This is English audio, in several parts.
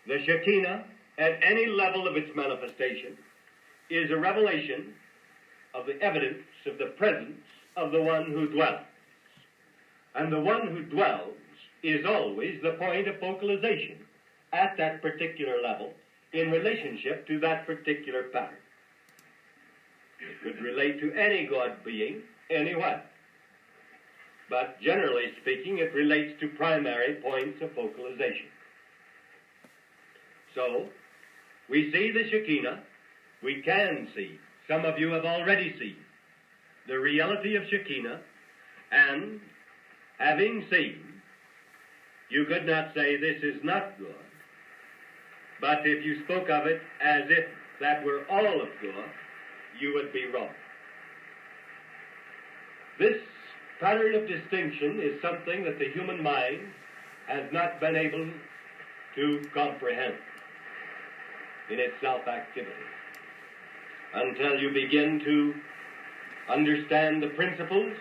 The Shekinah, at any level of its manifestation, is a revelation of the evidence of the presence of the one who dwells. And the one who dwells is always the point of focalization at that particular level in relationship to that particular pattern. It could relate to any God being anywhere. But generally speaking, it relates to primary points of focalization. So, we see the Shekinah, we can see, some of you have already seen, the reality of Shekinah, and having seen, you could not say this is not good, but if you spoke of it as if that were all of good, you would be wrong. This pattern of distinction is something that the human mind has not been able to comprehend in its self-activity until you begin to understand the principles,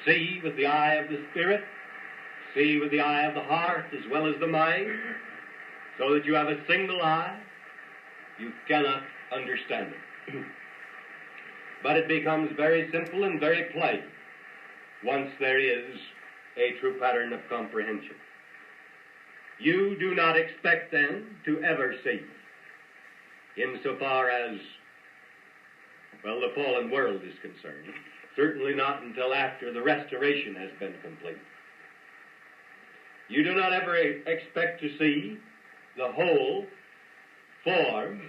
see with the eye of the Spirit, see with the eye of the heart as well as the mind, so that you have a single eye. You cannot understand it. But it becomes very simple and very plain once there is a true pattern of comprehension. You do not expect then to ever see, insofar as, well, the fallen world is concerned, certainly not until after the restoration has been complete. You do not ever expect to see the whole form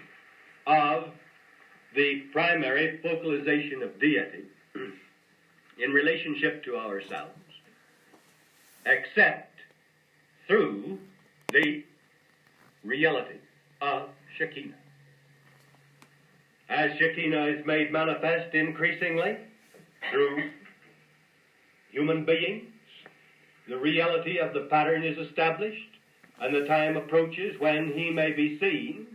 of the primary focalization of deity in relationship to ourselves, except through the reality of Shekinah. As Shekinah is made manifest increasingly through human beings, the reality of the pattern is established, and the time approaches when he may be seen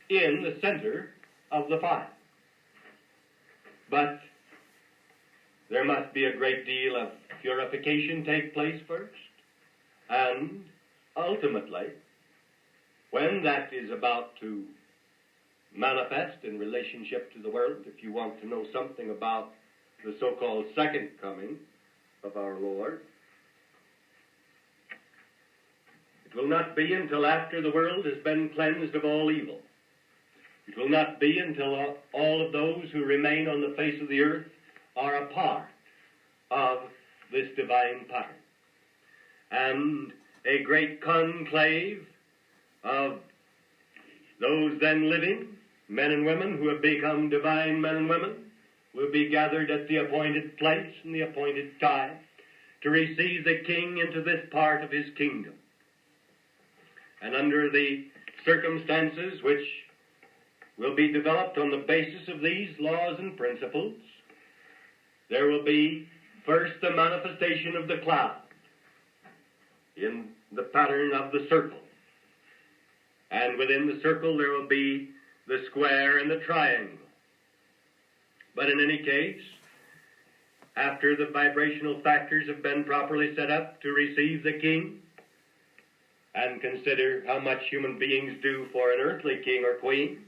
in the center of the fire. But there must be a great deal of purification take place first, and ultimately, when that is about to manifest in relationship to the world, if you want to know something about the so-called second coming of our Lord, it will not be until after the world has been cleansed of all evil. It will not be until all of those who remain on the face of the earth are a part of this divine pattern. And a great conclave of those then living, men and women who have become divine men and women, will be gathered at the appointed place and the appointed time to receive the King into this part of his kingdom. And under the circumstances which will be developed on the basis of these laws and principles, there will be first the manifestation of the cloud in the pattern of the circle. And within the circle there will be the square and the triangle. But in any case, after the vibrational factors have been properly set up to receive the king, and consider how much human beings do for an earthly king or queen,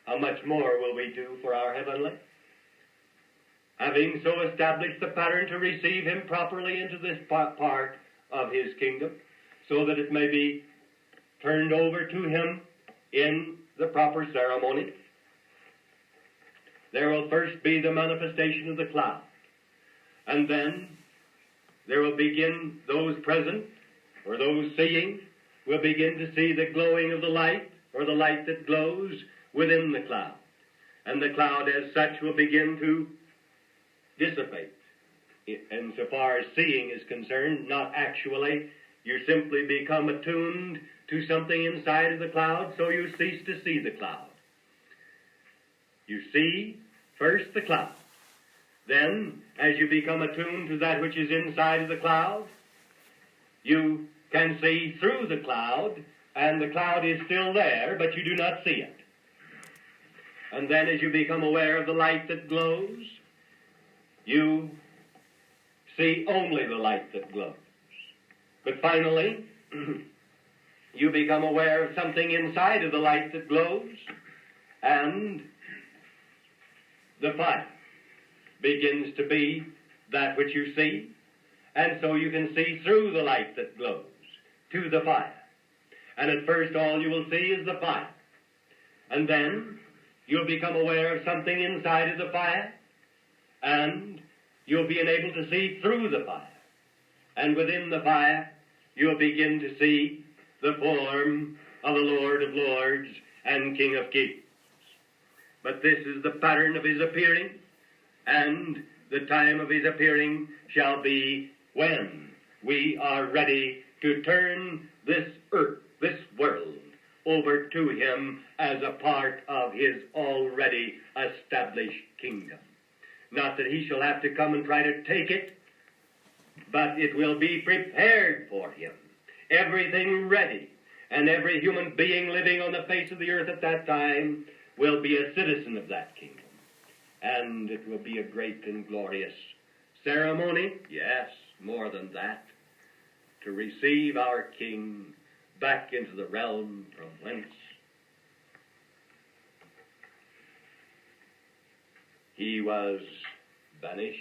how much more will we do for our heavenly? Having so established the pattern to receive him properly into this part of his kingdom, so that it may be turned over to him in the proper ceremony, there will first be the manifestation of the cloud. And then there will begin those present, or those seeing, will begin to see the glowing of the light, or the light that glows within the cloud. And the cloud as such will begin to dissipate. Insofar as seeing is concerned, not actually. You simply become attuned to something inside of the cloud, so you cease to see the cloud. You see first the cloud. Then, as you become attuned to that which is inside of the cloud, you can see through the cloud, and the cloud is still there, but you do not see it. And then as you become aware of the light that glows, you see only the light that glows. But finally, you become aware of something inside of the light that glows, and the fire begins to be that which you see, and so you can see through the light that glows to the fire. And at first all you will see is the fire. And then you'll become aware of something inside of the fire, and you'll be enabled to see through the fire. And within the fire, you'll begin to see the form of the Lord of Lords and King of Kings. But this is the pattern of his appearing, and the time of his appearing shall be when we are ready to turn this earth, this world, over to him as a part of his already established kingdom. Not that he shall have to come and try to take it, but it will be prepared for him. Everything ready, and every human being living on the face of the earth at that time will be a citizen of that kingdom. And it will be a great and glorious ceremony, yes, more than that, to receive our King back into the realm from whence he was banished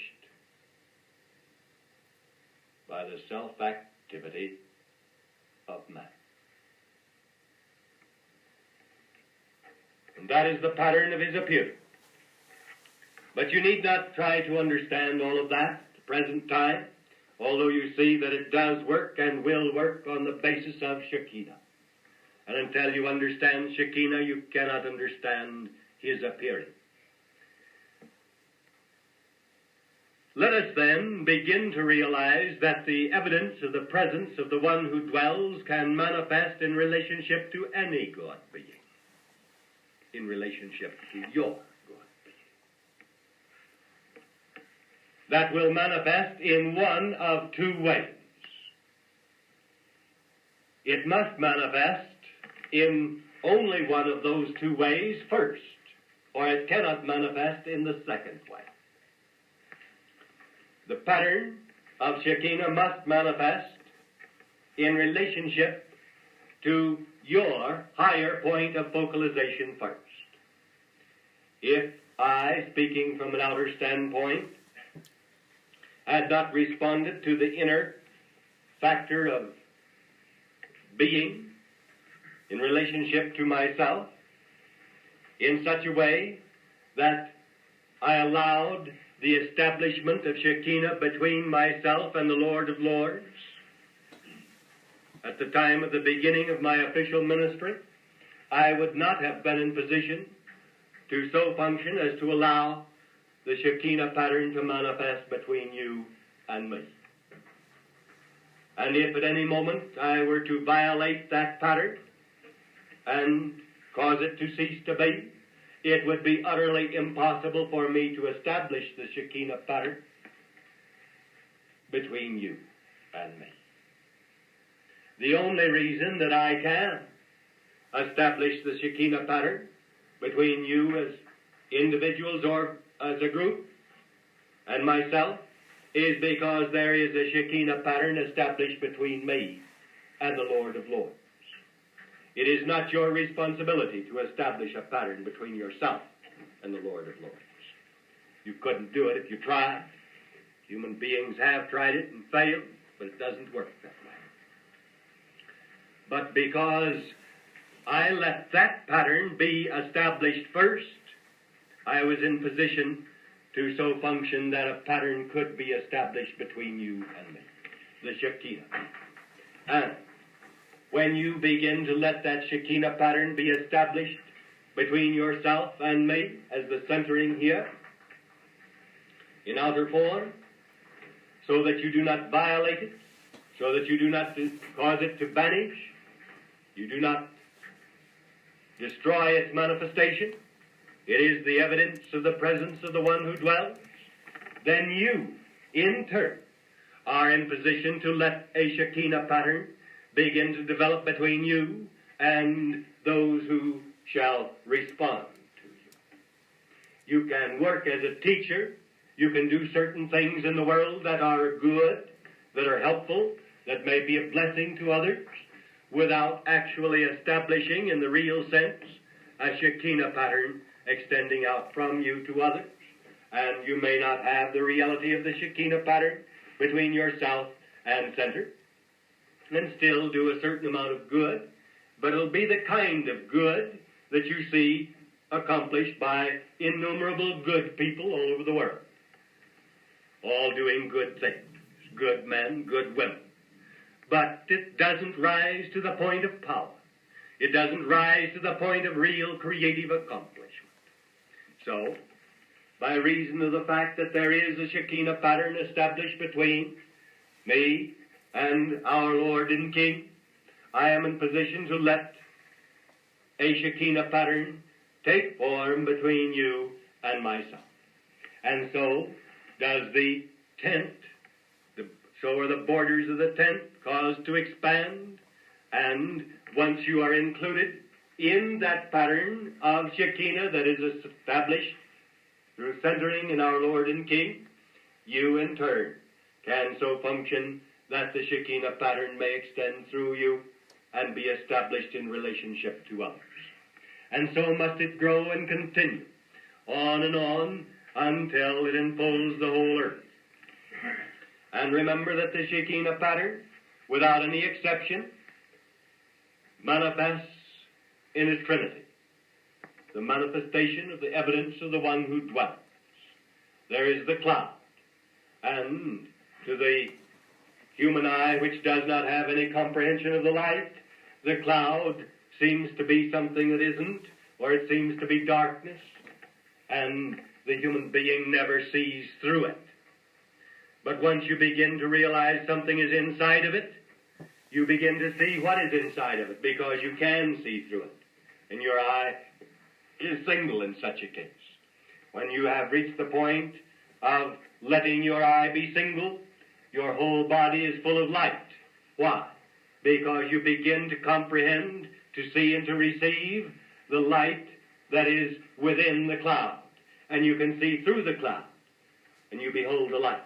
by the self-activity of man. And that is the pattern of his appearance. But you need not try to understand all of that at the present time, although you see that it does work and will work on the basis of Shekinah. And until you understand Shekinah, you cannot understand his appearing. Let us then begin to realize that the evidence of the presence of the one who dwells can manifest in relationship to any God being, in relationship to your God being. That will manifest in one of two ways. It must manifest in only one of those two ways first, or it cannot manifest in the second way. The pattern of Shekinah must manifest in relationship to your higher point of focalization first. If I, speaking from an outer standpoint, had not responded to the inner factor of being in relationship to myself in such a way that I allowed the establishment of Shekinah between myself and the Lord of Lords at the time of the beginning of my official ministry, I would not have been in position to so function as to allow the Shekinah pattern to manifest between you and me. And if at any moment I were to violate that pattern and cause it to cease to be, it would be utterly impossible for me to establish the Shekinah pattern between you and me. The only reason that I can establish the Shekinah pattern between you as individuals or as a group and myself is because there is a Shekinah pattern established between me and the Lord of Lords. It is not your responsibility to establish a pattern between yourself and the Lord of Lords. You couldn't do it if you tried. Human beings have tried it and failed, but it doesn't work that way. But because I let that pattern be established first, I was in position to so function that a pattern could be established between you and me, the Shekinah. And when you begin to let that Shekinah pattern be established between yourself and me as the centering here, in outer form, so that you do not violate it, so that you do not cause it to vanish, you do not destroy its manifestation, it is the evidence of the presence of the one who dwells, then you, in turn, are in position to let a Shekinah pattern begin to develop between you and those who shall respond to you. You can work as a teacher. You can do certain things in the world that are good, that are helpful, that may be a blessing to others. without actually establishing in the real sense a Shekinah pattern extending out from you to others. And you may not have the reality of the Shekinah pattern between yourself and center, and still do a certain amount of good, but it'll be the kind of good that you see accomplished by innumerable good people all over the world, all doing good things, good men, good women. But it doesn't rise to the point of power. It doesn't rise to the point of real creative accomplishment. So, by reason of the fact that there is a Shekinah pattern established between me and our Lord and King, I am in position to let a Shekinah pattern take form between you and myself. And so does the tent, so are the borders of the tent caused to expand, and once you are included in that pattern of Shekinah that is established through centering in our Lord and King, you in turn can so function that the Shekinah pattern may extend through you and be established in relationship to others. And so must it grow and continue on and on until it enfolds the whole earth. And remember that the Shekinah pattern, without any exception, manifests in its Trinity, the manifestation of the evidence of the one who dwells. There is the cloud, and to the human eye, which does not have any comprehension of the light, the cloud seems to be something that isn't, or it seems to be darkness, and the human being never sees through it. But once you begin to realize something is inside of it, you begin to see what is inside of it, because you can see through it. And your eye is single in such a case. When you have reached the point of letting your eye be single, your whole body is full of light. Why? Because you begin to comprehend, to see, and to receive the light that is within the cloud. And you can see through the cloud, and you behold the light.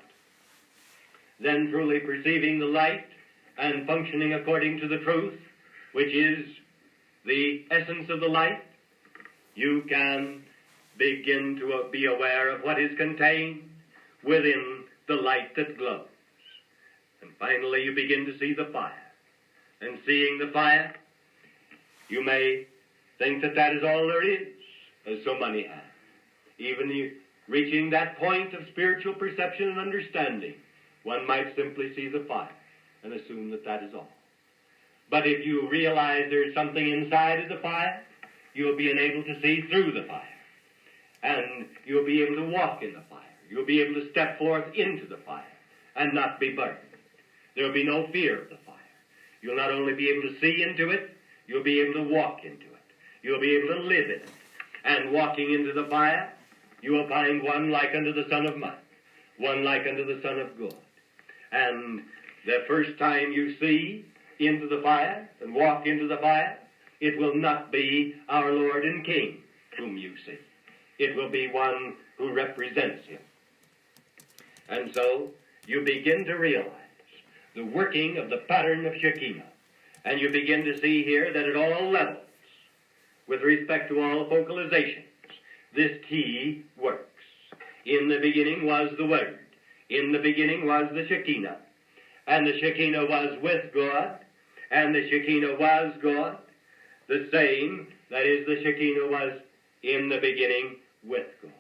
Then, truly perceiving the light and functioning according to the truth, which is the essence of the light, you can begin to be aware of what is contained within the light that glows. And finally, you begin to see the fire. And seeing the fire, you may think that that is all there is, as so many have. Even you reaching that point of spiritual perception and understanding, one might simply see the fire and assume that that is all. But if you realize there is something inside of the fire, you'll be enabled to see through the fire. And you'll be able to walk in the fire. You'll be able to step forth into the fire and not be burdened. There'll be no fear of the fire. You'll not only be able to see into it, you'll be able to walk into it. You'll be able to live in it. And walking into the fire, you will find one like unto the Son of Man, one like unto the Son of God. And the first time you see into the fire and walk into the fire, it will not be our Lord and King whom you see. It will be one who represents him. And so you begin to realize the working of the pattern of Shekinah. And you begin to see here that at all levels, with respect to all focalizations, this key works. In the beginning was the Word. In the beginning was the Shekinah. And the Shekinah was with God. And the Shekinah was God. The same, that is, the Shekinah was in the beginning with God.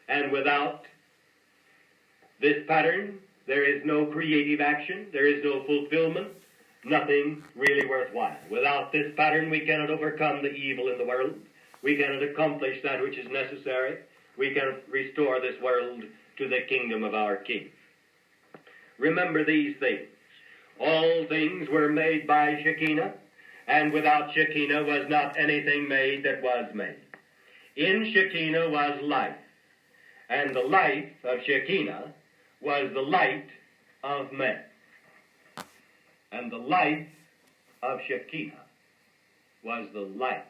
And without this pattern, there is no creative action. There is no fulfillment. Nothing really worthwhile. Without this pattern, we cannot overcome the evil in the world. We cannot accomplish that which is necessary. We cannot restore this world to the kingdom of our King. Remember these things. All things were made by Shekinah, and without Shekinah was not anything made that was made. In Shekinah was life, and the life of Shekinah was the light of men. And the life of Shekinah was the light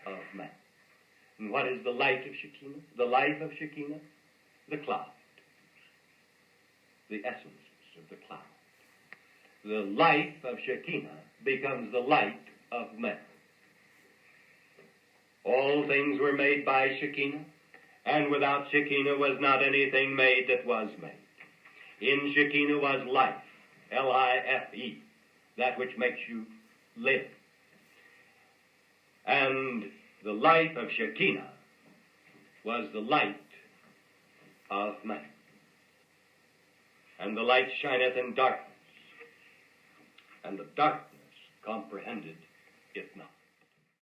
of man. And what is the light of Shekinah? The life of Shekinah? The cloud. The essence of the cloud. The life of Shekinah becomes the light of men. All things were made by Shekinah, and without Shekinah was not anything made that was made. In Shekinah was life, L-I-F-E, that which makes you live. And the light of Shekinah was the light of man. And the light shineth in darkness, and the darkness comprehended it not.